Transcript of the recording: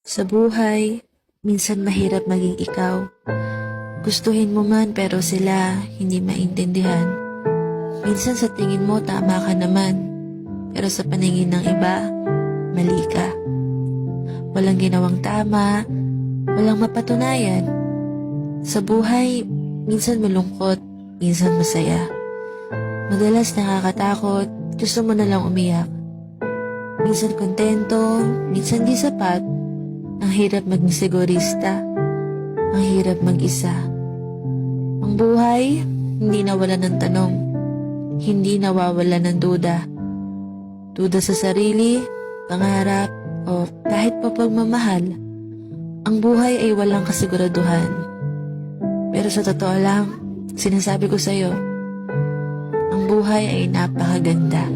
Sa buhay, minsan mahirap maging ikaw. Gustuhin mo man pero sila hindi maintindihan. Minsan sa tingin mo tama ka naman, pero sa paningin ng iba, mali ka. Walang ginawang tama, walang mapatunayan. Sa buhay, minsan malungkot, minsan masaya. Madalas nakakatakot, gusto mo na lang umiyak. Minsan kontento, minsan di sapat. Ang hirap maging sigurista. Ang hirap mag-isa. Ang buhay, hindi nawala ng tanong. Hindi nawawala ng duda. Duda sa sarili, pangarap, o kahit pa pagmamahal. Ang buhay ay walang kasiguraduhan. Pero sa totoo lang, sinasabi ko sa'yo, ang buhay ay napakaganda.